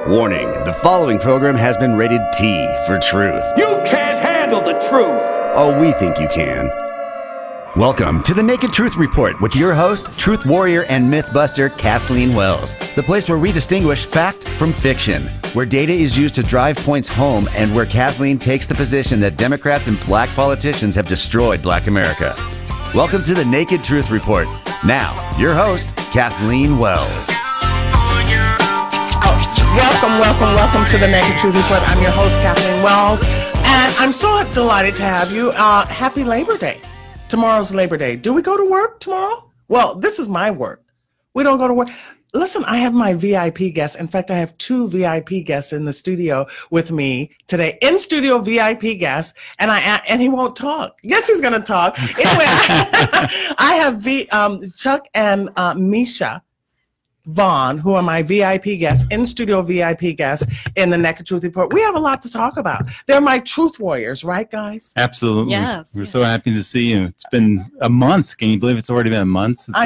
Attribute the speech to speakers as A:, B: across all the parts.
A: Warning, the following program has been rated T for truth.
B: You can't handle the truth!
A: Oh, we think you can. Welcome to the Naked Truth Report with your host, truth warrior and mythbuster Kathleen Wells. The place where we distinguish fact from fiction, where data is used to drive points home, and where Kathleen takes the position that Democrats and black politicians have destroyed black America. Welcome to the Naked Truth Report. Now, your host, Kathleen Wells.
C: Welcome to the Naked Truth Report. I'm your host, Kathleen Wells, and I'm so delighted to have you. Happy Labor Day. Tomorrow's Labor Day. Do we go to work tomorrow? Well, this is my work. We don't go to work. Listen, I have my VIP guests. In fact, I have two VIP guests in the studio with me today. In studio VIP guests, and he won't talk. Yes, he's going to talk. Anyway, I have Chuck and Misha Vaughn, who are my VIP guests, in-studio VIP guests in the Naked Truth Report. We have a lot to talk about. They're my truth warriors, right, guys?
D: Absolutely.
E: Yes.
D: We're so happy to see you. It's been a month. Can you believe it's already been a month since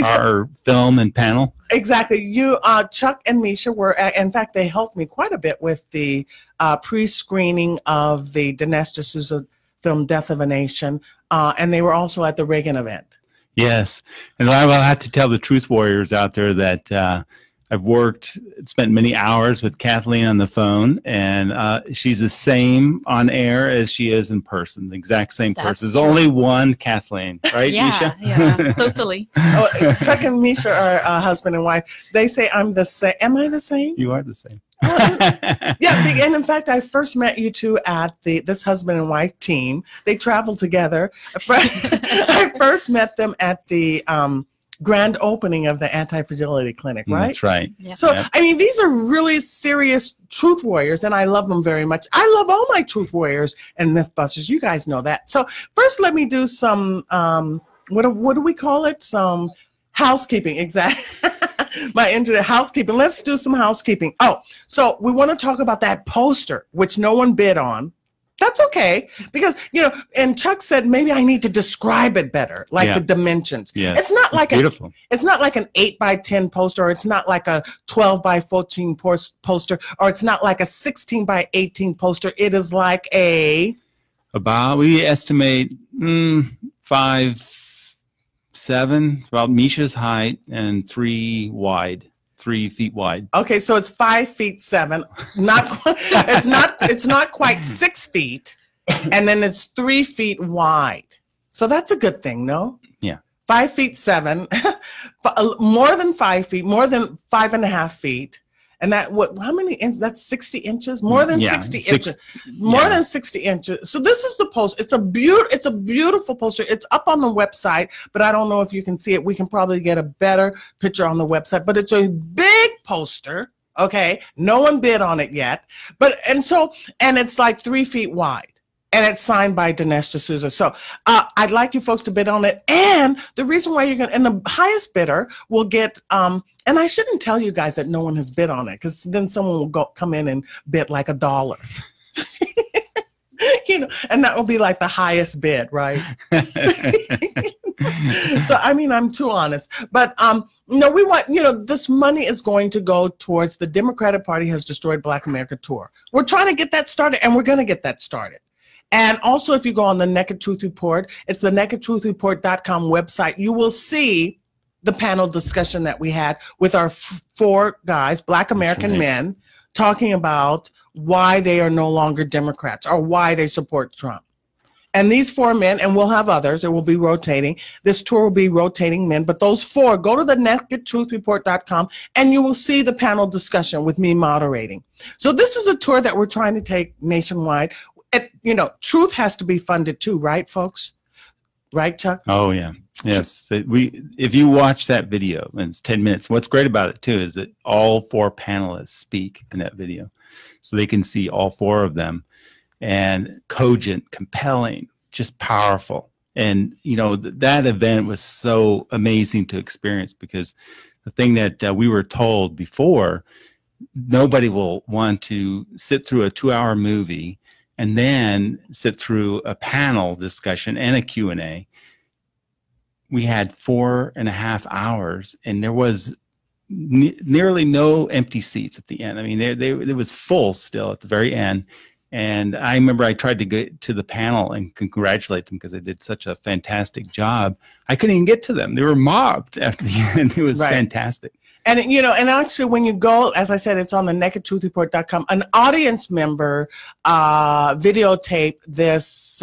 D: our film and panel?
C: Exactly. You, Chuck and Misha were, in fact, they helped me quite a bit with the pre-screening of the Dinesh D'Souza film Death of a Nation, and they were also at the Reagan event.
D: Yes, and I will have to tell the truth warriors out there that I've spent many hours with Kathleen on the phone, and she's the same on air as she is in person, the exact same person. There's only one Kathleen, right, Misha?
E: Yeah, totally.
C: Chuck and Misha are husband and wife. They say I'm the same. Am I the same?
D: You are the same.
C: Yeah, and in fact, I first met you two at this husband and wife team. They traveled together. I first met them at the grand opening of the Anti-Fragility Clinic, right?
D: That's right.
E: Yeah.
C: So, I mean, these are really serious truth warriors, and I love them very much. I love all my truth warriors and mythbusters. You guys know that. So first, let me do some, what do we call it? Some housekeeping, exactly. My internet housekeeping. Let's do some housekeeping. Oh, so we want to talk about that poster, which no one bid on. That's okay, because, and Chuck said maybe I need to describe it better, like the dimensions.
D: Yes.
C: It's not like
D: beautiful.
C: It's not like an 8x10 poster, or it's not like a 12x14 poster, or it's not like a 16x18 poster. It is like we estimate
D: 5'7", about Misha's height, and 3 feet wide.
C: Okay, so it's 5'7". It's not quite 6 feet, and then it's 3 feet wide. So that's a good thing, no?
D: Yeah.
C: 5'7", more than 5 feet, more than 5.5 feet. And how many inches? That's 60 inches? More than 60 inches. More than 60 inches. So this is the poster. It's a beautiful poster. It's up on the website, but I don't know if you can see it. We can probably get a better picture on the website, but it's a big poster. Okay. No one bid on it yet. And it's like 3 feet wide. And it's signed by Dinesh D'Souza. So I'd like you folks to bid on it. And the reason why and the highest bidder will get, and I shouldn't tell you guys that no one has bid on it, because then someone will come in and bid like $1. And that will be like the highest bid, right? So, I mean, I'm too honest. But, we want, this money is going to go towards the Democratic Party Has Destroyed Black America tour. We're trying to get that started, and we're going to get that started. And also, if you go on the Naked Truth Report, it's the nakedtruthreport.com website, you will see the panel discussion that we had with our 4 guys, Black American men, talking about why they are no longer Democrats or why they support Trump. And these 4 men, and we'll have others, it will be rotating. This tour will be rotating men, but those 4, go to the nakedtruthreport.com and you will see the panel discussion with me moderating. So this is a tour that we're trying to take nationwide. Truth has to be funded too, right, folks? Right, Chuck?
D: Oh, yeah. Yes. If you watch that video, and it's 10 minutes, what's great about it, too, is that all 4 panelists speak in that video. So they can see all 4 of them. And cogent, compelling, just powerful. And, that event was so amazing to experience, because the thing that we were told before, nobody will want to sit through a 2-hour movie and then sit through a panel discussion and a Q&A. We had 4.5 hours, and there was nearly no empty seats at the end. I mean, it was full still at the very end. And I remember I tried to get to the panel and congratulate them because they did such a fantastic job. I couldn't even get to them. They were mobbed after the end. It was fantastic.
C: And, and actually when you go, as I said, it's on the nakedtruthreport.com, an audience member videotaped this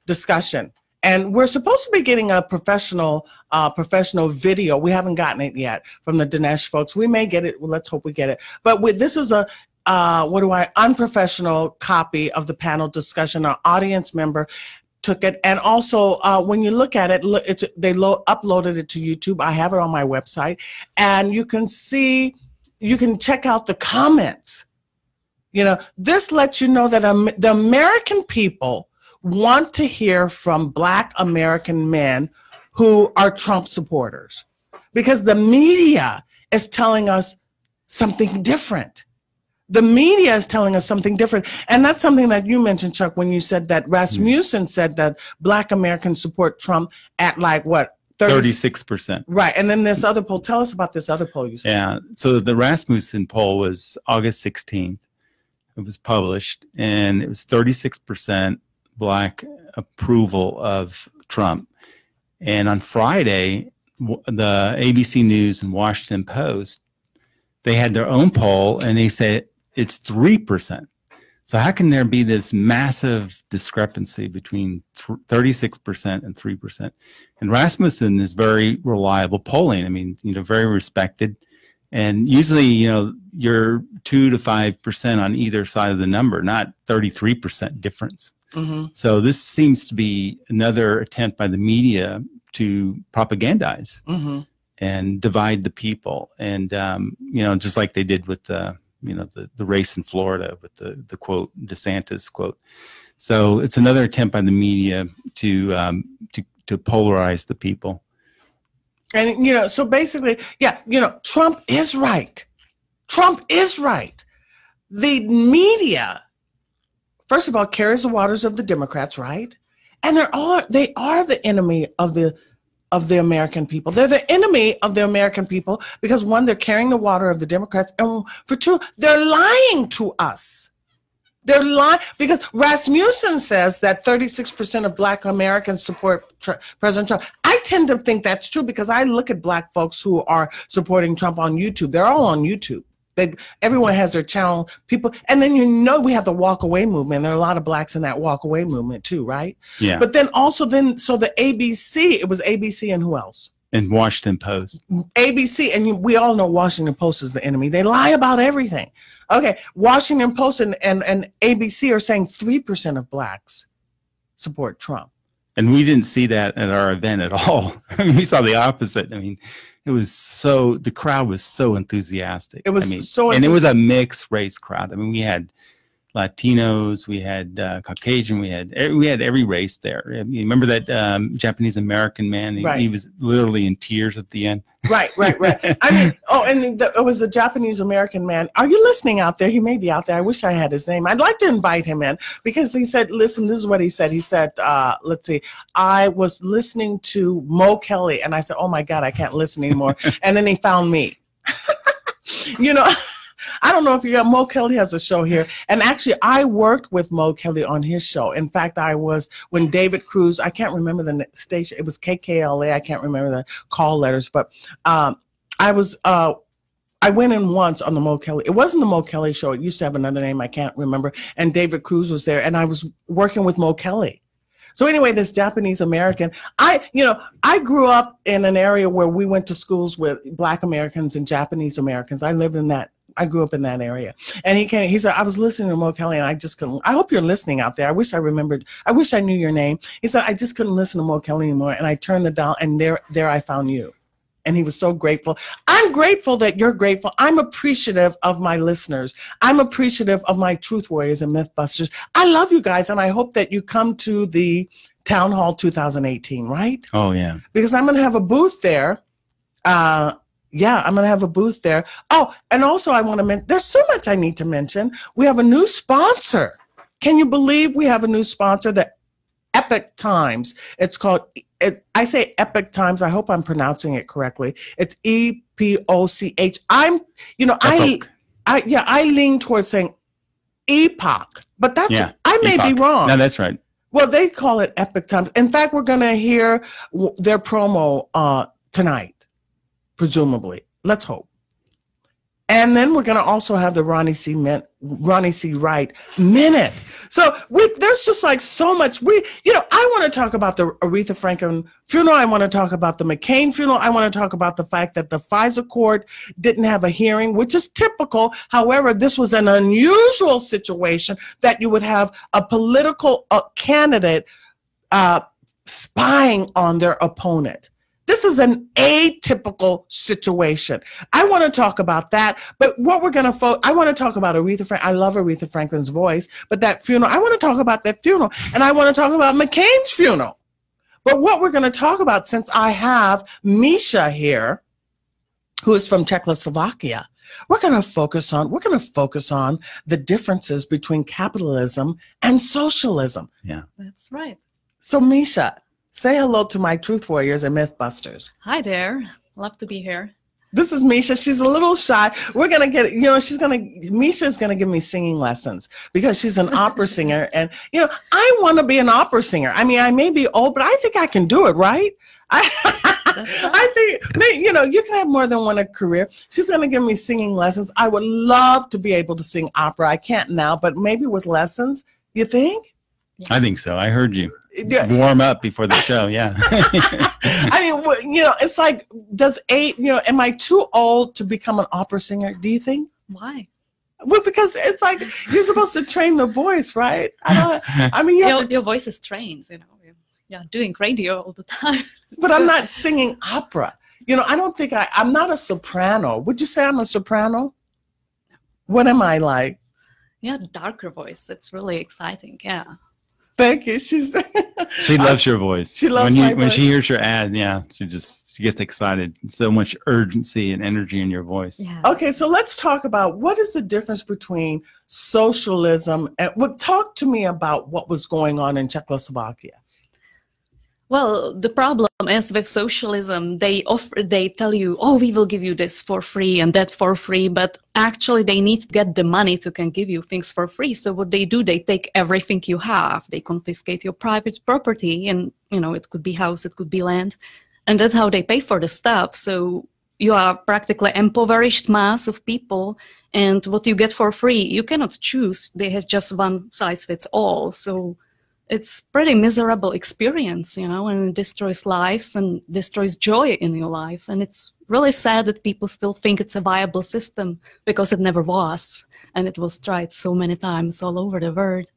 C: discussion. And we're supposed to be getting a professional video. We haven't gotten it yet from the Dinesh folks. We may get it. Well, let's hope we get it. But this is a unprofessional copy of the panel discussion. Our audience member took it, and also when you look at it, they uploaded it to YouTube. I have it on my website, and you can check out the comments. This lets you know that the American people want to hear from Black American men who are Trump supporters, because the media is telling us something different. The media is telling us something different. And that's something that you mentioned, Chuck, when you said that Rasmussen said that Black Americans support Trump at like what?
D: 36%.
C: Right. And then this other poll, tell us about this other poll you said.
D: Yeah. So the Rasmussen poll was August 16th. It was published, and it was 36% Black approval of Trump. And on Friday, the ABC News and Washington Post, they had their own poll, and they said it's 3%. So how can there be this massive discrepancy between 36% and 3%? And Rasmussen is very reliable polling. I mean, very respected. And usually, you're 2 to 5% on either side of the number, not 33% difference. Mm-hmm. So this seems to be another attempt by the media to propagandize and divide the people. And, just like they did with the race in Florida with the quote, DeSantis quote. So it's another attempt by the media to polarize the people.
C: And, so basically, Trump is right. Trump is right. The media, first of all, carries the waters of the Democrats, right? And they are the enemy of the American people. They're the enemy of the American people because, one, they're carrying the water of the Democrats, and for two, they're lying to us. They're lying because Rasmussen says that 36% of Black Americans support President Trump. I tend to think that's true because I look at Black folks who are supporting Trump on YouTube. They're all on YouTube. Everyone has their channel, people, and then we have the walk away movement. There are a lot of Blacks in that walk away movement too, right? Yeah. But then also so the ABC, it was ABC and who else?
D: And Washington Post.
C: ABC, and we all know Washington Post is the enemy. They lie about everything. Okay, Washington Post and ABC are saying 3% of Blacks support Trump.
D: And we didn't see that at our event at all. I mean, we saw the opposite. I mean, the crowd was so enthusiastic.
C: It was
D: and it was a mixed race crowd. I mean, we had Latinos, we had Caucasian, we had every race there. You remember that Japanese American man? He was literally in tears at the end.
C: Right. I mean, it was a Japanese American man. Are you listening out there? He may be out there. I wish I had his name. I'd like to invite him in because he said, listen, this is what he said. He said, let's see, I was listening to Mo Kelly, and I said, oh my God, I can't listen anymore. And then he found me. I don't know if Mo Kelly has a show here. And actually, I worked with Mo Kelly on his show. In fact, when David Cruz, I can't remember the station, it was KKLA, I can't remember the call letters, but I went in once on the Mo Kelly. It wasn't the Mo Kelly show. It used to have another name. I can't remember. And David Cruz was there, and I was working with Mo Kelly. So anyway, this Japanese American, I grew up in an area where we went to schools with Black Americans and Japanese Americans. I grew up in that area. And he said, I was listening to Mo Kelly and I just couldn't. I hope you're listening out there. I wish I knew your name. He said, I just couldn't listen to Mo Kelly anymore. And I turned the dial, and there I found you. And he was so grateful. I'm grateful that you're grateful. I'm appreciative of my listeners. I'm appreciative of my truth warriors and mythbusters. I love you guys, and I hope that you come to the Town Hall 2018, right?
D: Oh, yeah.
C: Because I'm going to have a booth there. I'm going to have a booth there. Oh, and also I want to mention, there's so much I need to mention. We have a new sponsor. Can you believe we have a new sponsor? The Epic Times. It's called I say epic times. I hope I'm pronouncing it correctly. It's EPOCH. I lean towards saying epoch, but that's I may be wrong.
D: No, that's right.
C: Well, they call it epic times. In fact, we're going to hear their promo tonight, presumably. Let's hope. And then we're going to also have the Ronnie C. Wright minute. So there's just like so much. I want to talk about the Aretha Franklin funeral. I want to talk about the McCain funeral. I want to talk about the fact that the FISA court didn't have a hearing, which is typical. However, this was an unusual situation that you would have a political candidate spying on their opponent. This is an atypical situation. I want to talk about that, but what we're going to I want to talk about Aretha Franklin. I love Aretha Franklin's voice, but that funeral, I want to talk about that funeral, and I want to talk about McCain's funeral. But what we're going to talk about, since I have Misha here, who is from Czechoslovakia, we're going to focus on the differences between capitalism and socialism.
D: Yeah,
E: that's right. So
C: Misha, say hello to my Truth Warriors and Mythbusters.
E: Hi there. Love to be here.
C: This is Misha. She's a little shy. We're going to get, Misha's going to give me singing lessons because she's an opera singer. And, I want to be an opera singer. I mean, I may be old, but I think I can do it, right? I think, you can have more than one career. She's going to give me singing lessons. I would love to be able to sing opera. I can't now, but maybe with lessons, you think?
D: Yeah. I think so. I heard you. Warm up before the show, yeah.
C: I mean, it's like, am I too old to become an opera singer, do you think?
E: Why?
C: Well, because it's like, you're supposed to train the voice, right?
E: Your voice is trained, You're doing radio all the time.
C: But I'm not singing opera. I don't think I'm not a soprano. Would you say I'm a soprano? What am I like?
E: Yeah, darker voice. It's really exciting, yeah.
C: Thank you. She
D: loves your voice.
C: She loves my voice.
D: When she hears your ad, she gets excited. So much urgency and energy in your voice.
E: Yeah.
C: Okay, so let's talk about what is the difference between socialism and talk to me about what was going on in Czechoslovakia.
E: Well, the problem is with socialism, they tell you, oh, we will give you this for free and that for free, but actually they need to get the money to can give you things for free. So what they do, they take everything you have, they confiscate your private property, and it could be house, it could be land, and that's how they pay for the stuff. So you are practically impoverished mass of people, and what you get for free, you cannot choose. They have just one size fits all. So it's pretty miserable experience, and it destroys lives and destroys joy in your life. And it's really sad that people still think it's a viable system because it never was. And it was tried so many times all over the world.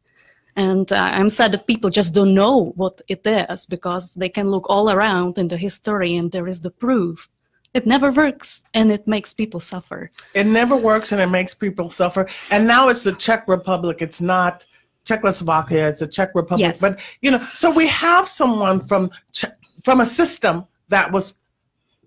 E: And I'm sad that people just don't know what it is because they can look all around in the history and there is the proof. It never works and it makes people suffer.
C: It never works and it makes people suffer. And now it's the Czech Republic. It's not Czechoslovakia, it's the Czech Republic.
E: Yes.
C: But, so we have someone from a system that was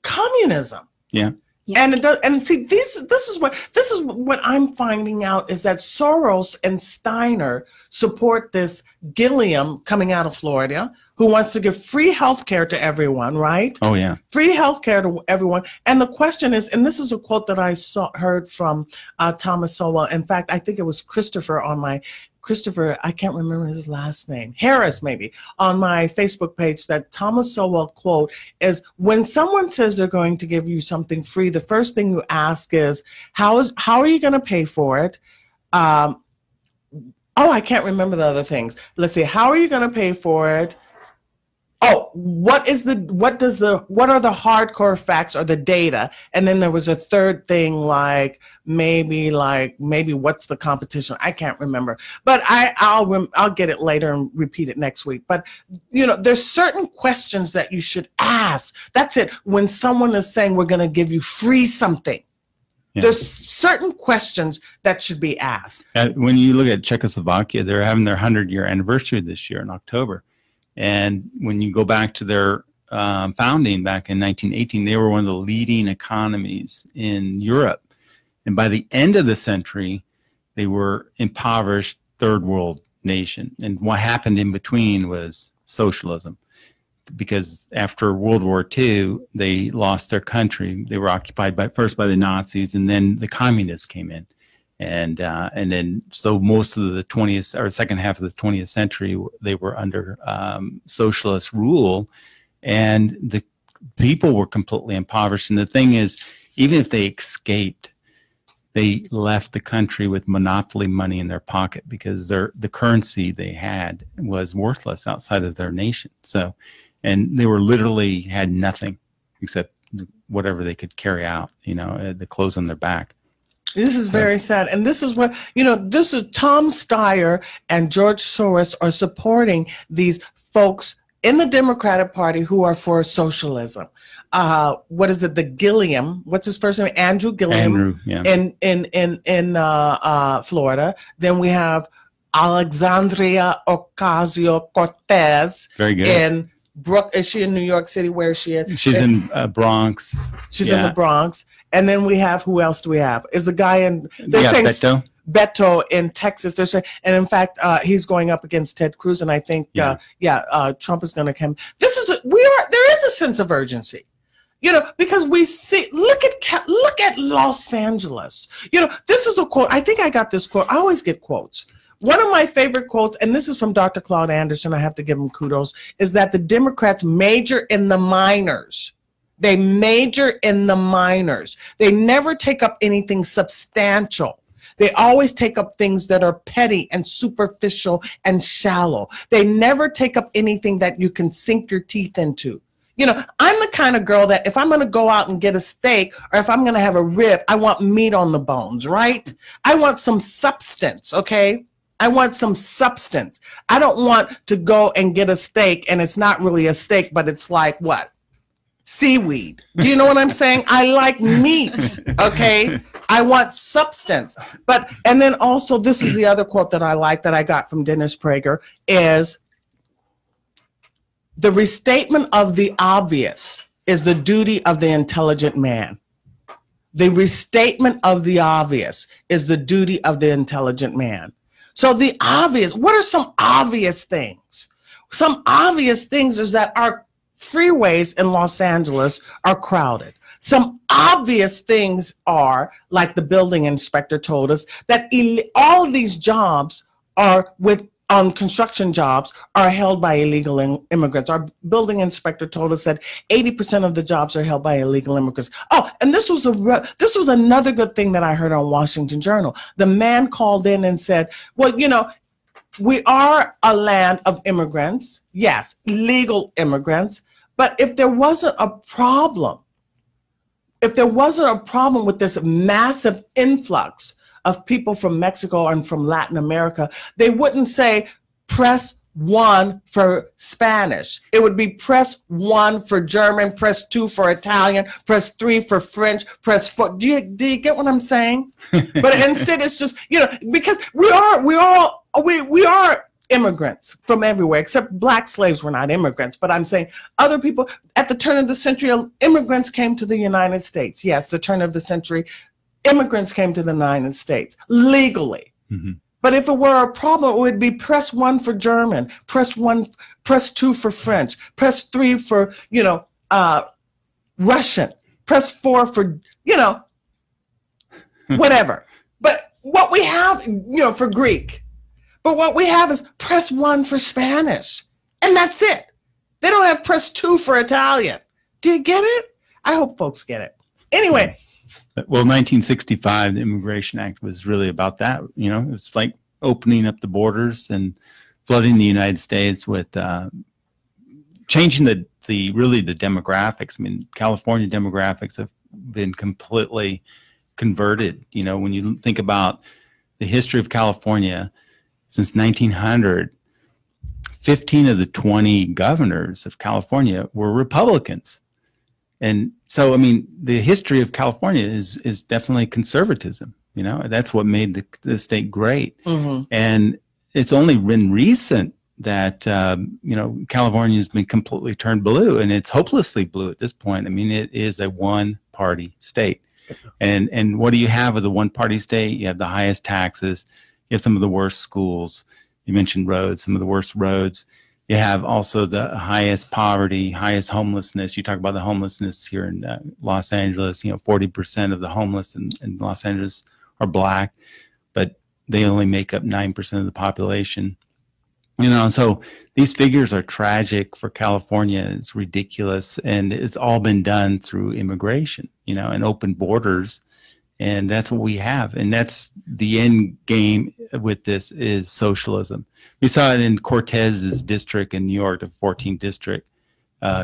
C: communism.
D: Yeah.
E: Yeah.
C: And see, this is what I'm finding out is that Soros and Steiner support this Gilliam coming out of Florida who wants to give free health care to everyone, right?
D: Oh, yeah.
C: Free health care to everyone. And the question is, and this is a quote that I heard from Thomas Sowell. In fact, I think it was Christopher, I can't remember his last name, Harris maybe, on my Facebook page, that Thomas Sowell quote is, when someone says they're going to give you something free, the first thing you ask is, how are you going to pay for it? I can't remember the other things. Let's see, how are you going to pay for it? Oh, what are the hardcore facts or the data? And then there was a third thing like maybe what's the competition? I can't remember, but I'll get it later and repeat it next week. But there's certain questions that you should ask. That's it. When someone is saying we're going to give you free something, yeah. There's certain questions that should be asked.
D: When you look at Czechoslovakia, they're having their 100-year anniversary this year in October. And when you go back to their founding back in 1918, they were one of the leading economies in Europe. And by the end of the century, they were impoverished third world nation. And what happened in between was socialism. because after World War II, they lost their country. They were occupied first by the Nazis, and then the communists came in. And then so most of the 20th or second half of the 20th century, they were under socialist rule, and the people were completely impoverished. And the thing is, even if they escaped, they left the country with monopoly money in their pocket because the currency they had was worthless outside of their nation. So, and they were literally had nothing except whatever they could carry out, the clothes on their back.
C: This is very sad. And this is what, this is Tom Steyer and George Soros are supporting these folks in the Democratic Party who are for socialism. What is it? The Gilliam, what's his first name? Andrew Gilliam.
D: Andrew, yeah.
C: In Florida. Then we have Alexandria Ocasio-Cortez.
D: Very good.
C: Is she in New York City? Where is she at?
D: She's in Bronx.
C: She's in the Bronx. And then we have, who else do we have? Is the guy in
D: Beto.
C: Beto in Texas. And in fact, he's going up against Ted Cruz. And I think, Trump is going to come. There is a sense of urgency, because we see, look at Los Angeles. This is a quote. I think I got this quote. I always get quotes. One of my favorite quotes, and this is from Dr. Claude Anderson, I have to give him kudos, is that the Democrats major in the minors. They major in the minors. They never take up anything substantial. They always take up things that are petty and superficial and shallow. They never take up anything that you can sink your teeth into. I'm the kind of girl that if I'm going to go out and get a steak or if I'm going to have a rib, I want meat on the bones, right? I want some substance, okay? I want some substance. I don't want to go and get a steak and it's not really a steak, but it's like what? Seaweed. Do you know what I'm saying? I like meat, okay? I want substance. And then also, this is the other quote that I like that I got from Dennis Prager, is the restatement of the obvious is the duty of the intelligent man. The restatement of the obvious is the duty of the intelligent man. So the obvious, what are some obvious things? Some obvious things is that our freeways in Los Angeles are crowded. Some obvious things are, like the building inspector told us, that all of these jobs are construction jobs are held by illegal immigrants. Our building inspector told us that 80% of the jobs are held by illegal immigrants. Oh, and this was another good thing that I heard on Washington Journal. The man called in and said, well, we are a land of immigrants, yes, legal immigrants, but if there wasn't a problem with this massive influx of people from Mexico and from Latin America, they wouldn't say press 1 for Spanish. It would be press 1 for German, press 2 for Italian, press 3 for French, press 4. Do you get what I'm saying? But instead it's just, because we are immigrants from everywhere, except black slaves were not immigrants. But I'm saying other people at the turn of the century, immigrants came to the United States. Yes, the turn of the century, immigrants came to the United States legally. Mm-hmm. But if it were a problem, it would be press 1 for German, press 2 for French, press 3 for, Russian, press 4 for, whatever. But what we have, for Greek, but what we have is press 1 for Spanish, and that's it. They don't have press 2 for Italian. Do you get it? I hope folks get it. Anyway.
D: Well, 1965, the Immigration Act was really about that. It's like opening up the borders and flooding the United States with changing the demographics. I mean, California demographics have been completely converted. When you think about the history of California since 1900, 15 of the 20 governors of California were Republicans. And so, I mean, the history of California is definitely conservatism. That's what made the state great. Mm-hmm. And it's only been recent that, California has been completely turned blue, and it's hopelessly blue at this point. I mean, it is a one-party state. And what do you have with a one-party state? You have the highest taxes. You have some of the worst schools. You mentioned roads, some of the worst roads. You have also the highest poverty, highest homelessness. You talk about the homelessness here in Los Angeles. 40% of the homeless in Los Angeles are black, but they only make up 9% of the population. So these figures are tragic for California. It's ridiculous, and it's all been done through immigration, and open borders, and that's what we have. And that's the end game with this is socialism. We saw it in Cortez's district in New York, the 14th district,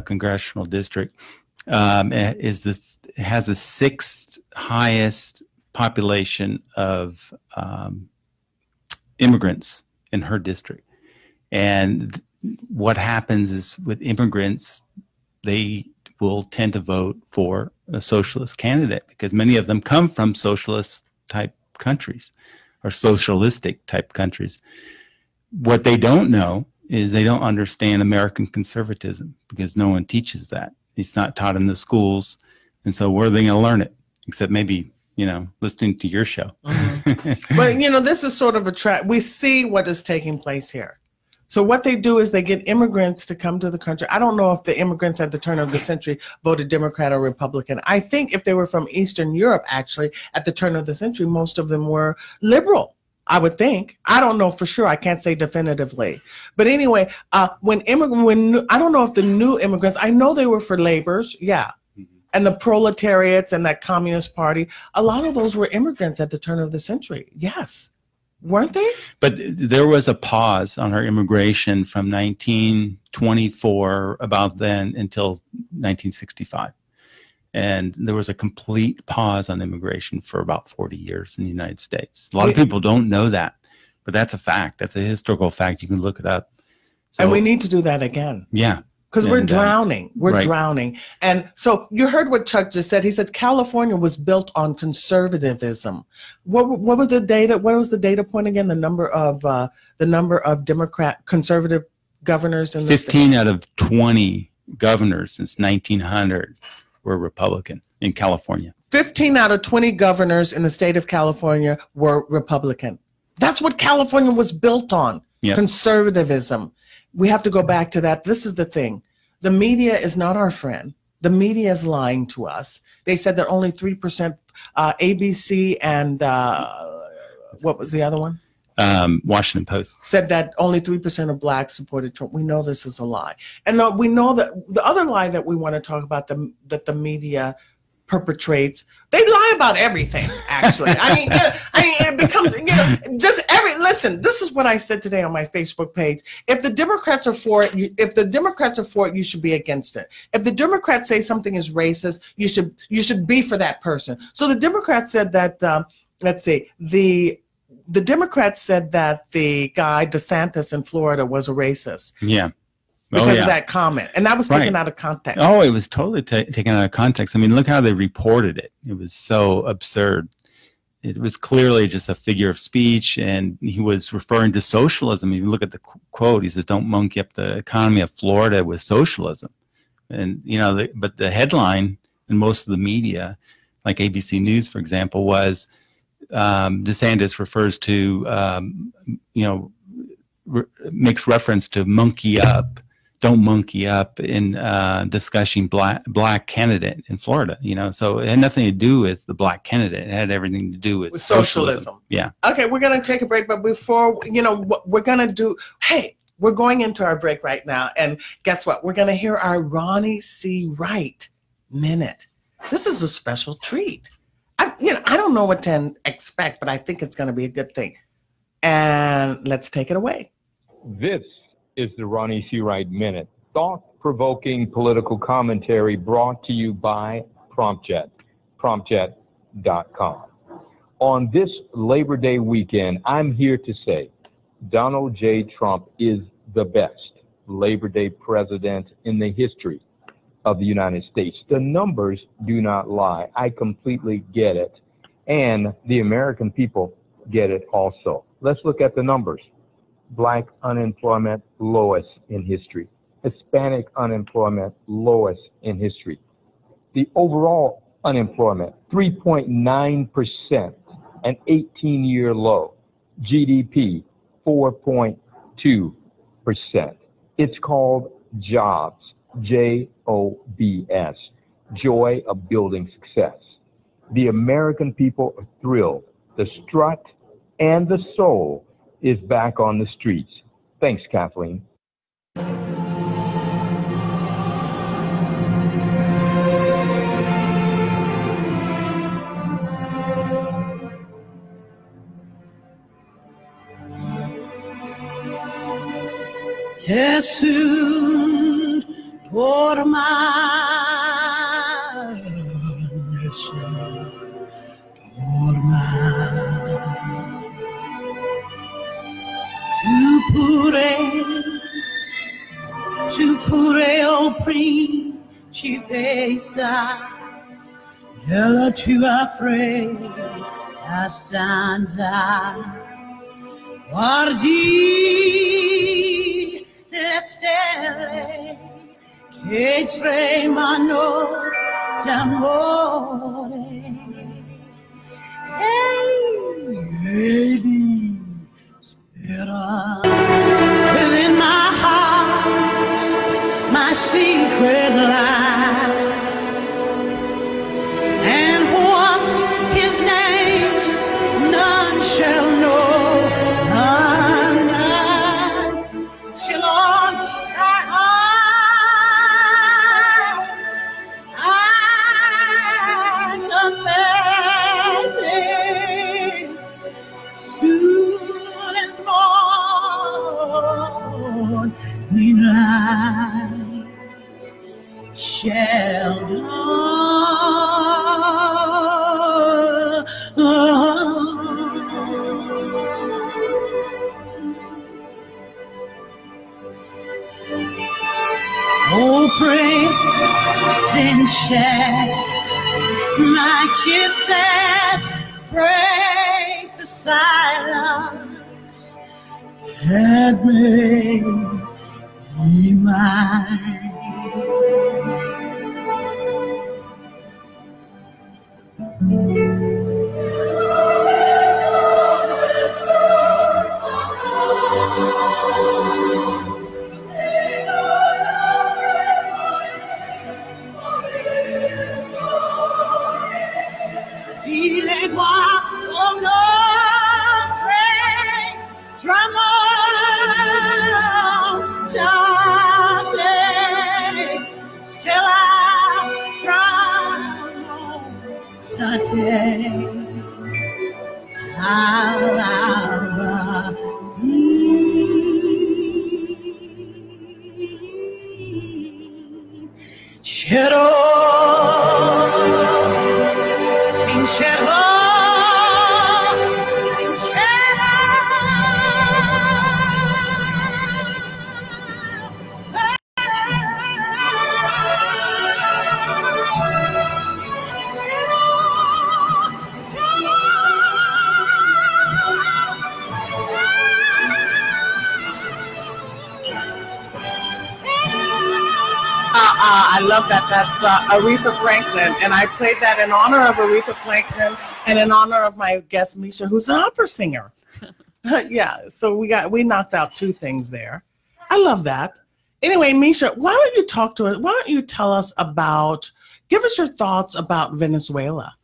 D: congressional district, has the sixth highest population of immigrants in her district. And what happens is with immigrants, they will tend to vote for a socialist candidate because many of them come from socialist type countries or socialistic type countries. What they don't know is they don't understand American conservatism because no one teaches that. It's not taught in the schools. And so where are they going to learn it? Except maybe, listening to your show.
C: Mm-hmm. But, this is sort of a trap. We see what is taking place here. So what they do is they get immigrants to come to the country. I don't know if the immigrants at the turn of the century voted Democrat or Republican. I think if they were from Eastern Europe, actually, at the turn of the century, most of them were liberal, I would think. I don't know for sure. I can't say definitively. But anyway, I don't know if the new immigrants, I know they were for laborers, yeah. And the proletariats and that Communist Party, a lot of those were immigrants at the turn of the century, yes. Weren't they? But
D: there was a pause on our immigration from 1924 about then until 1965. And there was a complete pause on immigration for about 40 years in the United States. A lot of people don't know that, but that's a fact. That's a historical fact. You can look it up. So,
C: and we need to do that again.
D: Yeah.
C: Because we're drowning. We're drowning. And so you heard what Chuck just said. He said California was built on conservatism. What was the data? What was the data point again? The number of conservative governors in the
D: 15 out of 20 governors since 1900 were Republican in California.
C: 15 out of 20 governors in the state of California were Republican. That's what California was built on. Yep. Conservatism. We have to go back to that. This is the thing. The media is not our friend. The media is lying to us. They said that only 3%, ABC and what was the other one?
D: Washington Post.
C: Said that only 3% of blacks supported Trump. We know this is a lie. And we know that the other lie that we want to talk about, that the media perpetrates, they lie about everything, actually. It becomes, listen, this is what I said today on my Facebook page. If the Democrats are for it, you should be against it. If the Democrats say something is racist, you should be for that person. So the Democrats said that, the Democrats said that the guy DeSantis in Florida was a racist.
D: Yeah.
C: Because of that comment. And that was taken out of context.
D: Oh, it was totally taken out of context. I mean, look how they reported it. It was so absurd. It was clearly just a figure of speech, and he was referring to socialism. If you look at the quote, he says, "Don't monkey up the economy of Florida with socialism." And, but the headline in most of the media, like ABC News, for example, was DeSantis refers to, makes reference to monkey up. Don't monkey up in discussing black candidate in Florida, so it had nothing to do with the black candidate. It had everything to do with socialism. Yeah.
C: Okay, we're going to take a break, but before, what we're going to do, we're going into our break right now, and guess what? We're going to hear our Ronnie C. Wright minute. This is a special treat. I don't know what to expect, but I think it's going to be a good thing. And let's take it away.
F: This is the Ronnie C. Wright Minute, thought-provoking political commentary brought to you by PromptJet, promptjet.com. On this Labor Day weekend, I'm here to say Donald J. Trump is the best Labor Day president in the history of the United States. The numbers do not lie. I completely get it. And the American people get it also. Let's look at the numbers. Black unemployment, lowest in history. Hispanic unemployment, lowest in history. The overall unemployment, 3.9%, an 18-year low. GDP, 4.2%. It's called jobs, J-O-B-S, joy of building success. The American people are thrilled. The strut and the soul is back on the streets. Thanks, Kathleen.
G: Jesús por tu pure o principessa della tua fredda stanza, guardi le stelle che tremano d'amore e di speranza. Within my heart, my secret lies, and what his name is, none shall know, none till on thy eyes I confess it. Soon as morning light shall dawn. Oh, Prince, then shall my kisses break the silence that made me mine. Dis-les-moi, oh notre tramontate, stella tramontate, alaba Shero, Shero.
C: I love that. That's Aretha Franklin, and I played that in honor of Aretha Franklin and in honor of my guest Misha, who's an opera singer. Yeah, so we knocked out two things there. I love that. Anyway, Misha, why don't you talk to us? Why don't you tell us about? Give us your thoughts about Venezuela.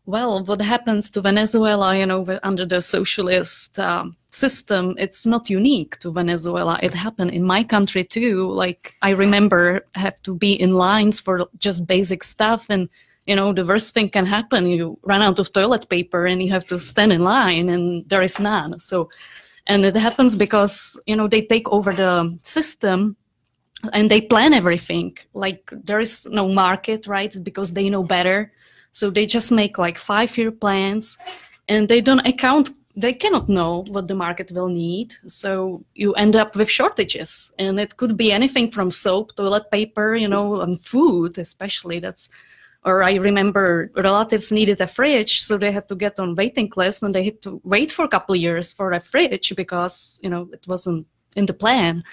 E: Well, what happens to Venezuela, you know, under the socialist system, it's not unique to Venezuela. It happened in my country too. Like, I remember have to be in lines for just basic stuff, and you know, the worst thing can happen. You run out of toilet paper and you have to stand in line and there is none. So, and it happens because, you know, they take over the system and they plan everything. Like, there is no market, right? Because they know better. So they just make like 5-year plans, and they don't account, they cannot know what the market will need. So you end up with shortages, and it could be anything from soap, toilet paper, you know, and food especially. Or I remember relatives needed a fridge, so they had to get on waiting list, and they had to wait for a couple of years for a fridge because, you know, it wasn't in the plan.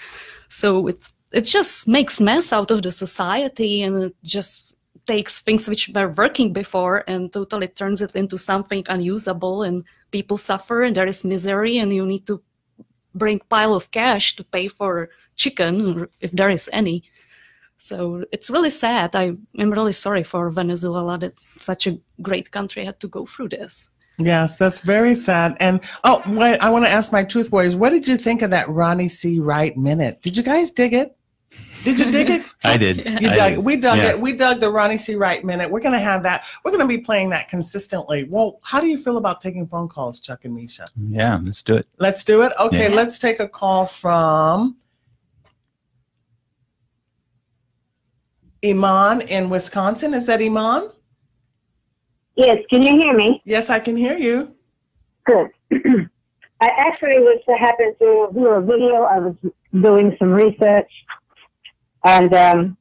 E: So it just makes mess out of the society, and it just takes things which were working before and totally turns it into something unusable, and people suffer, and there is misery, and you need to bring pile of cash to pay for chicken, if there is any. So it's really sad. I'm really sorry for Venezuela that such a great country had to go through this.
C: Yes, that's very sad. And oh, wait, I want to ask my Truth Warriors, what did you think of that Ronnie C. Wright minute? Did you guys dig it? Did you dig it?
D: I did.
C: You dug it. We dug
D: Yeah.
C: it. We dug the Ronnie C. Wright minute. We're going to have that. We're going to be playing that consistently. Well, how do you feel about taking phone calls, Chuck and Misha?
D: Yeah, let's do it.
C: Let's do it. Okay,
D: Yeah.
C: let's take a call from Iman in Wisconsin. Is that Iman?
H: Yes, can you hear me?
C: Yes, I can hear you.
H: Good. I actually happened to do a video. I was doing some research, and I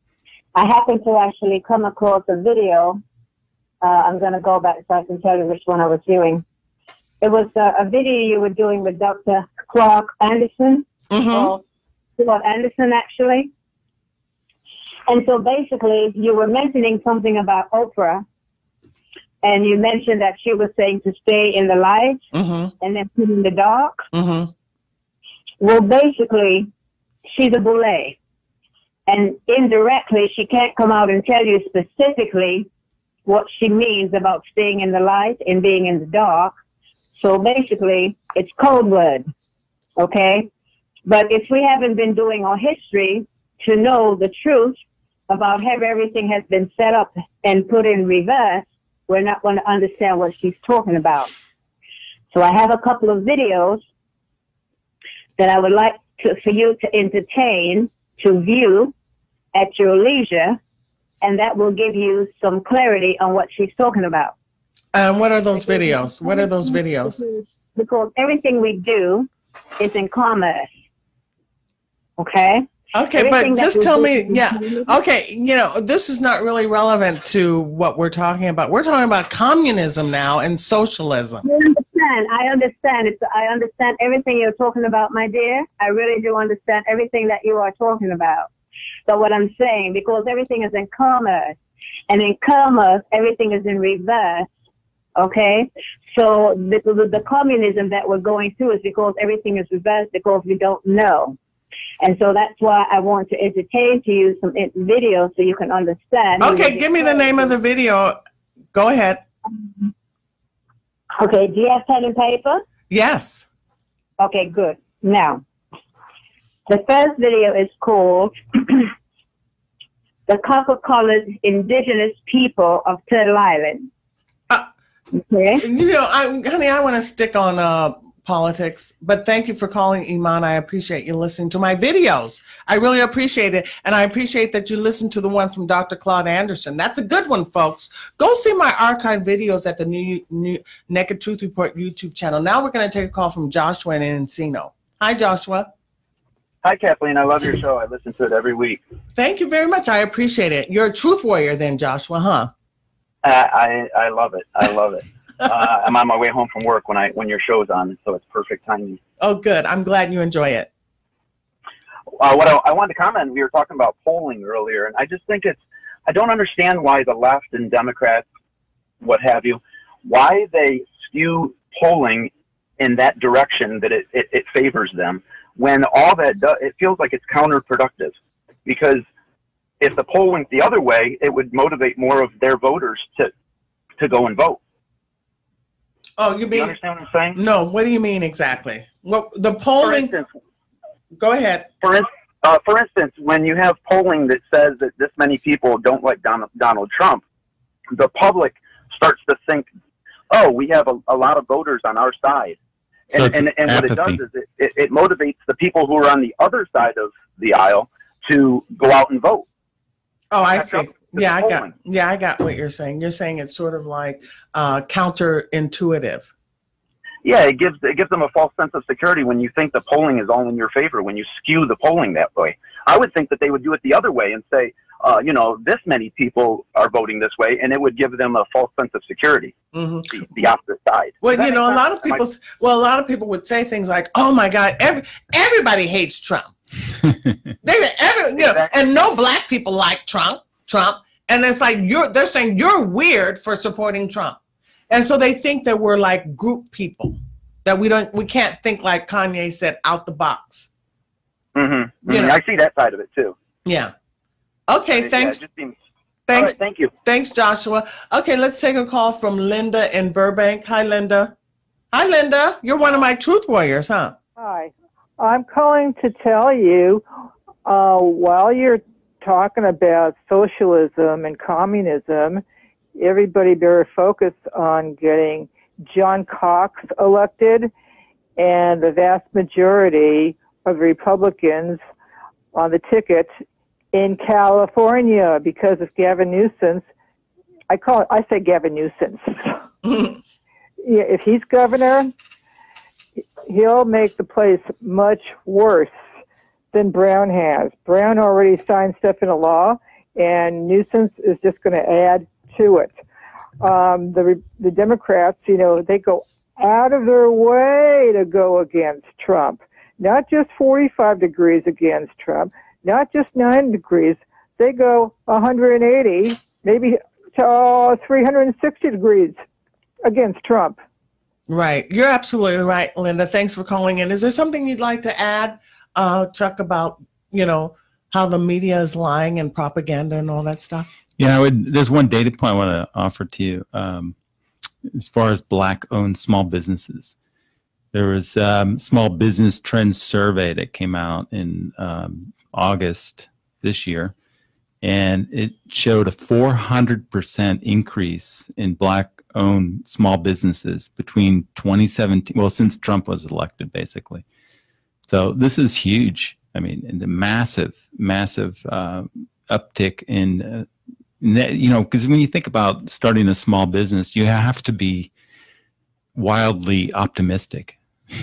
H: happened to actually come across a video. I'm going to go back so I can tell you which one I was doing. It was a video you were doing with Dr. Clark Anderson, or Clark Anderson, actually. And so basically, you were mentioning something about Oprah. And you mentioned that she was saying to stay in the light and then put in the dark. Well, basically, she's a boule. And indirectly, she can't come out and tell you specifically what she means about staying in the light and being in the dark. So basically, it's code word, okay? But if we haven't been doing our history to know the truth about how everything has been set up and put in reverse, we're not going to understand what she's talking about. So I have a couple of videos that I would like for you to entertain, to view at your leisure, and that will give you some clarity on what she's talking about.
C: What are those videos? What are those videos?
H: Because everything we do is in commerce, okay?
C: Okay,
H: Everything
C: but
H: that
C: just
H: we
C: tell
H: do
C: me,
H: is in
C: yeah,
H: commerce.
C: okay, you know, this is not really relevant to what we're talking about. We're talking about communism now and socialism.
H: I understand. I understand everything you're talking about, my dear. I really do understand everything that you are talking about. So what I'm saying, because everything is in commerce, and in commerce, everything is in reverse, okay? So the communism that we're going through is because everything is reversed because we don't know. And so that's why I want to entertain to you some videos so you can understand.
C: Okay, give me the name of the video. Go ahead.
H: Okay, do you have pen and paper?
C: Yes.
H: Okay, good. Now, the first video is called The Coca-Cola's Indigenous People of Turtle Island. Okay.
C: You know, honey, I want to stick on politics, but thank you for calling, Iman. I appreciate you listening to my videos. I really appreciate it. And I appreciate that you listened to the one from Dr. Claude Anderson. That's a good one, folks. Go see my archived videos at the new Naked Truth Report YouTube channel. Now we're going to take a call from Joshua in Encino. Hi, Joshua.
I: Hi, Kathleen. I love your show. I listen to it every week.
C: Thank you very much. I appreciate it. You're a truth warrior then, Joshua, huh?
I: I love it. I love it. I'm on my way home from work when your show's on, so it's perfect timing.
C: Oh, good. I'm glad you enjoy it.
I: What I wanted to comment, we were talking about polling earlier, and I just think I don't understand why the left and Democrats, what have you, why they skew polling in that direction that it favors them, when all that does, it feels like it's counterproductive. Because if the poll went the other way, it would motivate more of their voters to go and vote.
C: Oh, you mean?
I: You understand what I'm saying?
C: No. What do you mean exactly? Well, the polling.
I: For instance,
C: go ahead.
I: For instance, when you have polling that says that this many people don't like Donald Trump, the public starts to think, "Oh, we have a lot of voters on our side,"
D: So
I: and what it does is it motivates the people who are on the other side of the aisle to go out and vote.
C: Oh, I see. Yeah, I got what you're saying. You're saying it's sort of like counterintuitive.
I: Yeah, it gives them a false sense of security when you think the polling is all in your favor, when you skew the polling that way. I would think that they would do it the other way and say, you know, this many people are voting this way, and it would give them a false sense of security. The opposite side.
C: Well, you know, a lot of people would say things like, "Oh my God, everybody hates Trump." And no black people like Trump, and it's like they're saying you're weird for supporting Trump, and so they think that we're like group people, That we can't think like Kanye said, out the box.
I: Mm-hmm.
C: You know?
I: I see that side of it too.
C: Yeah. Okay, thanks.
I: Yeah, it just seems...
C: Thanks.
I: Right, thank you.
C: Thanks, Joshua. Okay, let's take a call from Linda in Burbank. Hi, Linda. Hi, Linda. You're one of my truth warriors, huh?
J: Hi. I'm calling to tell you, while you're talking about socialism and communism, everybody better focus on getting John Cox elected and the vast majority of Republicans on the ticket in California, because of Gavin Newsom. I say Gavin Newsom. Yeah, if he's governor, he'll make the place much worse than Brown has. Brown already signed stuff into law, and Newsom is just going to add to it. The Democrats, you know, they go out of their way to go against Trump, not just 45 degrees against Trump, not just 9 degrees. They go 180, maybe 360 degrees against Trump.
C: Right. You're absolutely right, Linda. Thanks for calling in. Is there something you'd like to add, Chuck, about, you know, how the media is lying and propaganda and all that stuff?
D: Yeah, there's one data point I want to offer to you as far as Black-owned small businesses. There was Small Business Trends Survey that came out in August this year, and it showed a 400% increase in Black-owned small businesses between 2017, well, since Trump was elected, basically. So this is huge. I mean, the massive uptick in, you know, because when you think about starting a small business, you have to be wildly optimistic,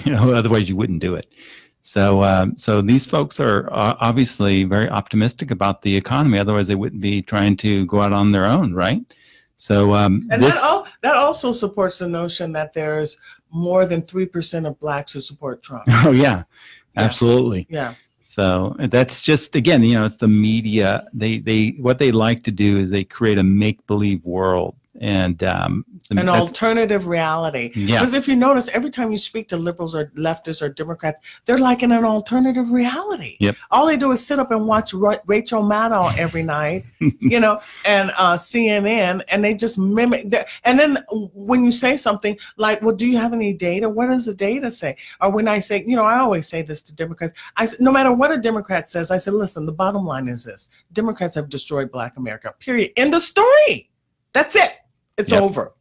D: you know, otherwise you wouldn't do it. So, so these folks are obviously very optimistic about the economy. Otherwise, they wouldn't be trying to go out on their own, right? So, and
C: that also supports the notion that there's more than 3% of blacks who support Trump.
D: Oh yeah, absolutely.
C: Yeah.
D: So that's just, again, you know, it's the media. They what they like to do is they create a make-believe world. And
C: an alternative reality.
D: Yeah.
C: Because if you notice, every time you speak to liberals or leftists or Democrats, they're like in an alternative reality.
D: Yep.
C: All they do is sit up and watch Rachel Maddow every night, you know, and CNN, and they just mimic that. And then when you say something like, well, do you have any data? What does the data say? Or when I say, you know, I always say this to Democrats. I say, no matter what a Democrat says, I said, listen, the bottom line is this. Democrats have destroyed Black America, period. End of story. That's it. It's over.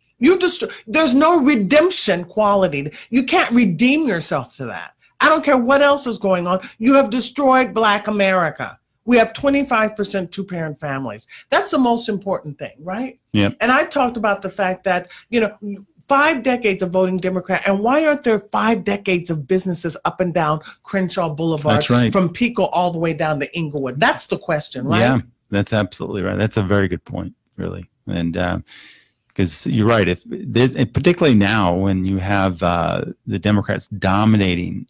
C: There's no redemption quality. You can't redeem yourself to that. I don't care what else is going on. You have destroyed Black America. We have 25% two-parent families. That's the most important thing, right?
D: Yeah.
C: And I've talked about the fact that, you know, 5 decades of voting Democrat, and why aren't there 5 decades of businesses up and down Crenshaw Boulevard,
D: That's right,
C: from Pico all the way down to Inglewood? That's the question, right?
D: Yeah, that's absolutely right. That's a very good point, really. And because you're right, if there's, and particularly now when you have the Democrats dominating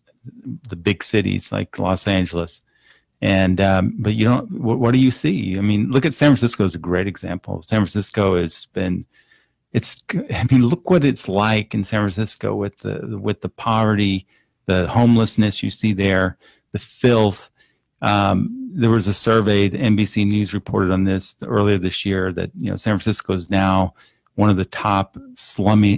D: the big cities like Los Angeles, and but you don't. What do you see? I mean, look at San Francisco as a great example. San Francisco has been. I mean, look what it's like in San Francisco with the poverty, the homelessness you see there, the filth. There was a survey, the NBC News reported on this earlier this year, that, you know, San Francisco is now one of the top slums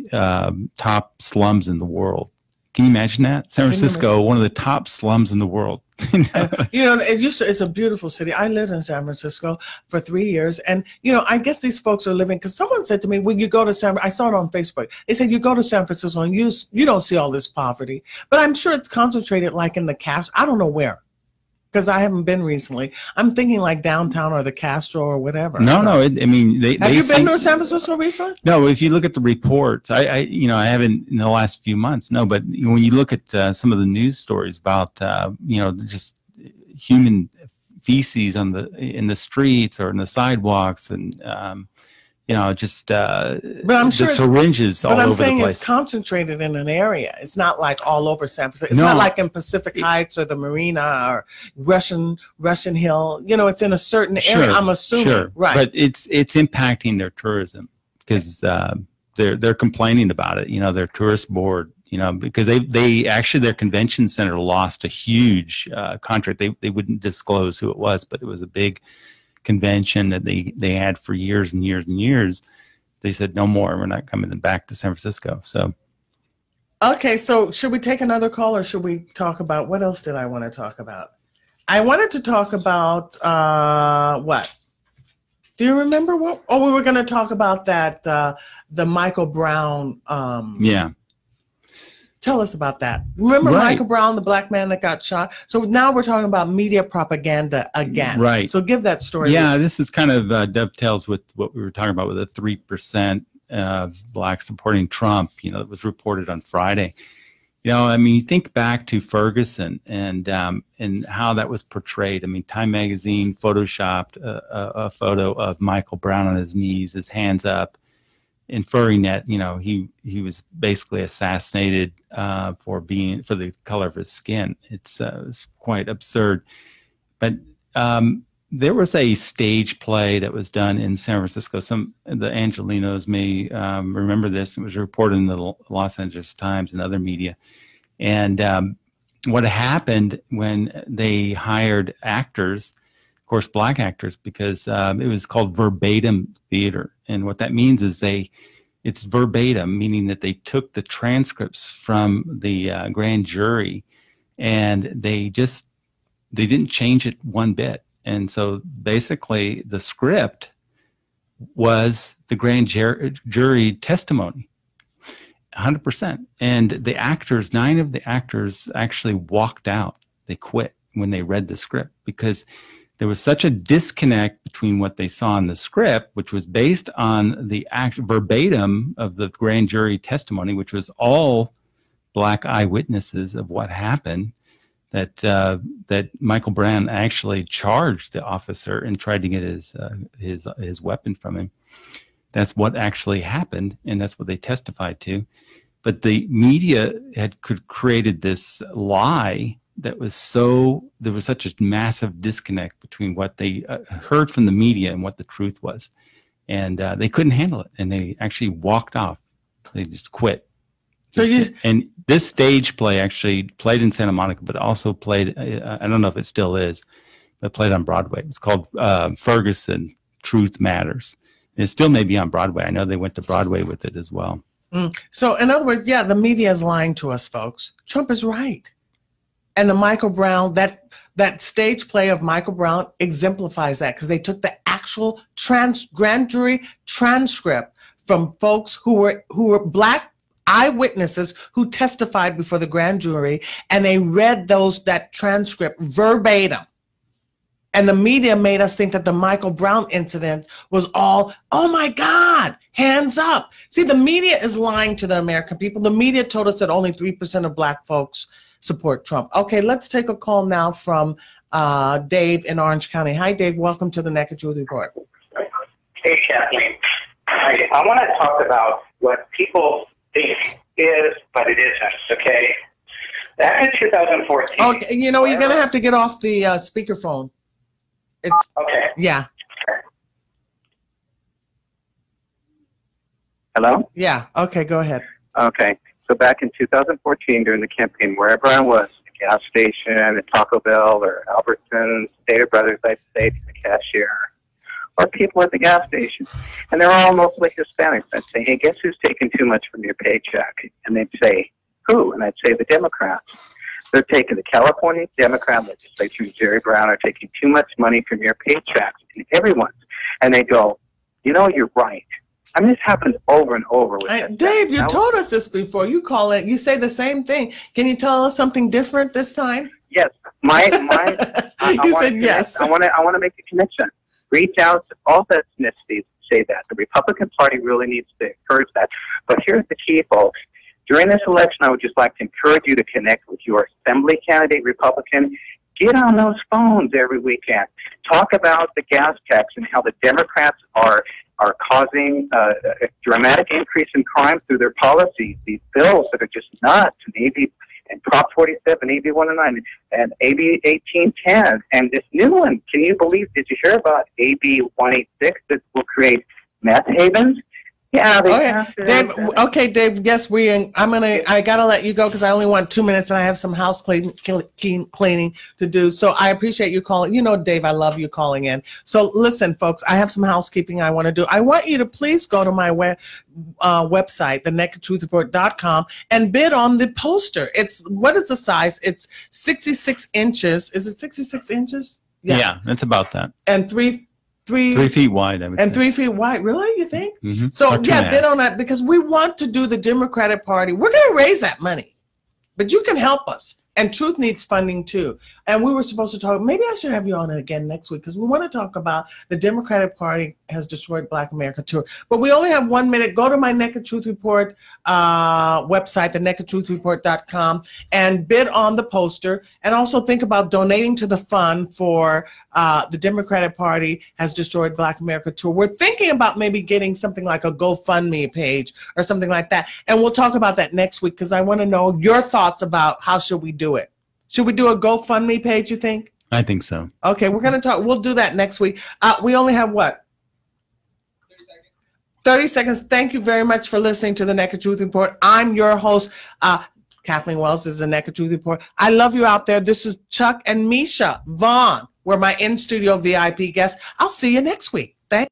D: in the world. Can you imagine that? San Francisco, one of the top slums in the world. You
C: know, it's a beautiful city. I lived in San Francisco for 3 years. And, you know, I guess these folks are living, because someone said to me, when you go to I saw it on Facebook. They said, you go to San Francisco and you don't see all this poverty. But I'm sure it's concentrated like in the Castro. I don't know where, because I haven't been recently. I'm thinking like downtown or the Castro or whatever.
D: No, I mean,
C: have you been to San Francisco recently?
D: No, if you look at the reports, I haven't in the last few months. No, but when you look at some of the news stories about, you know, just human feces in the streets or in the sidewalks, and you know, just but I'm sure the syringes all over the place. But I'm saying it's
C: concentrated in an area. It's not like all over San Francisco. It's not like in Pacific Heights or the Marina or Russian Hill. You know, it's in a certain area. I'm assuming, right?
D: But it's impacting their tourism, because they're complaining about it. You know, their tourist board you know, because they actually, their convention center lost a huge contract. They wouldn't disclose who it was, but it was a big convention that they had for years and years and years. They said, no more, we're not coming back to San Francisco. So.
C: Okay, so should we take another call, or should we talk about, what else did I want to talk about? I wanted to talk about, what? Do you remember what? Oh, we were going to talk about that, the Michael Brown.
D: Yeah.
C: Tell us about that. Remember Michael Brown, the black man that got shot? So now we're talking about media propaganda again.
D: Right.
C: So give that story.
D: Yeah, this is kind of dovetails with what we were talking about with the 3% of blacks supporting Trump, you know, that was reported on Friday. You know, I mean, you think back to Ferguson and how that was portrayed. I mean, Time Magazine photoshopped a photo of Michael Brown on his knees, his hands up, inferring that, you know, he was basically assassinated for the color of his skin. It's quite absurd. But there was a stage play that was done in San Francisco. The Angelinos may remember this. It was reported in the Los Angeles Times and other media. And what happened when they hired actors, of course, black actors, because it was called verbatim theater. And what that means is it's verbatim, meaning that they took the transcripts from the grand jury and they didn't change it one bit. And so basically the script was the grand jury testimony, 100%. And the actors, 9 of the actors actually walked out. They quit when they read the script because there was such a disconnect between what they saw in the script, which was based on the verbatim of the grand jury testimony, which was all black eyewitnesses of what happened, that Michael Brown actually charged the officer and tried to get his weapon from him. That's what actually happened, and that's what they testified to. But the media could created this lie that was there was such a massive disconnect between what they heard from the media and what the truth was. And they couldn't handle it, and they actually walked off. They just quit. And this stage play actually played in Santa Monica, but also played, I don't know if it still is, but played on Broadway. It's called Ferguson, Truth Matters. And it still may be on Broadway. I know they went to Broadway with it as well.
C: So in other words, yeah, the media is lying to us, folks. Trump is right. And the Michael Brown, that stage play of Michael Brown exemplifies that, because they took the actual grand jury transcript from folks who were black eyewitnesses who testified before the grand jury, and they read that transcript verbatim. And the media made us think that the Michael Brown incident was all, oh my God, hands up. See, the media is lying to the American people. The media told us that only 3% of black folks support Trump. Okay, let's take a call now from Dave in Orange County. Hi, Dave. Welcome to the Naked Truth Report.
K: Hey, Kathleen. I want to talk about what people think is, but it isn't, okay? Back in 2014.
C: Okay, you know, you're going to have to get off the speakerphone. It's
K: okay.
C: Yeah.
K: Hello?
C: Yeah. Okay, go ahead.
K: Okay. So back in 2014, during the campaign, wherever I was, a gas station, at Taco Bell, or Albertsons, Stater Brothers, I'd say to the cashier, or people at the gas station, and they're all mostly Hispanics. I'd say, hey, guess who's taking too much from your paycheck? And they'd say, who? And I'd say, the Democrats. They're taking the California Democrat legislature, Jerry Brown, are taking too much money from your paychecks, and everyone's. And they go, you know, you're right. I mean, this happens over and over with
C: Dave, you told us this before. You call it, you say the same thing. Can you tell us something different this time?
K: Yes.
C: You said yes.
K: I want to make a connection. Reach out to all the ethnicities, say that. The Republican Party really needs to encourage that. But here's the key, folks. During this election, I would just like to encourage you to connect with your assembly candidate, Republican. Get on those phones every weekend. Talk about the gas tax and how the Democrats are causing a dramatic increase in crime through their policies. These bills that are just nuts, and Prop 47, AB 109, and AB 1810, and this new one. Can you believe? Did you hear about AB 186 that will create meth havens? Yeah, they
C: Okay,
K: passed it
C: Dave.
K: out.
C: Okay, Dave. Yes, I gotta let you go because I only want 2 minutes and I have some house cleaning to do. So I appreciate you calling. You know, Dave, I love you calling in. So listen, folks, I have some housekeeping I want to do. I want you to please go to my website, thenakedtruthreport.com, and bid on the poster. What is the size? It's 66 inches. Is it 66 inches?
D: Yeah, it's about that.
C: And 3
D: feet wide, I would
C: and
D: say.
C: 3 feet wide. Really, you think?
D: Mhm.
C: So
D: Or two
C: yeah,
D: and a
C: bid
D: half.
C: on that because we want to do the Democratic Party. We're going to raise that money, but you can help us. And Truth needs funding too. And we were supposed to talk. Maybe I should have you on it again next week because we want to talk about the Democratic Party has destroyed Black America tour. But we only have 1 minute. Go to my Naked Truth Report website, thenakedtruthreport.com, and bid on the poster. And also think about donating to the fund for the Democratic Party has destroyed Black America tour. We're thinking about maybe getting something like a GoFundMe page or something like that. And we'll talk about that next week because I want to know your thoughts about how should we do it. Should we do a GoFundMe page, you think?
D: I think so.
C: Okay, we're going to talk. We'll do that next week. We only have what? 30 seconds. Thank you very much for listening to the Naked Truth Report. I'm your host, Kathleen Wells. This is the Naked Truth Report. I love you out there. This is Chuck and Misha. Vaughn were my in-studio VIP guests. I'll see you next week. Thanks.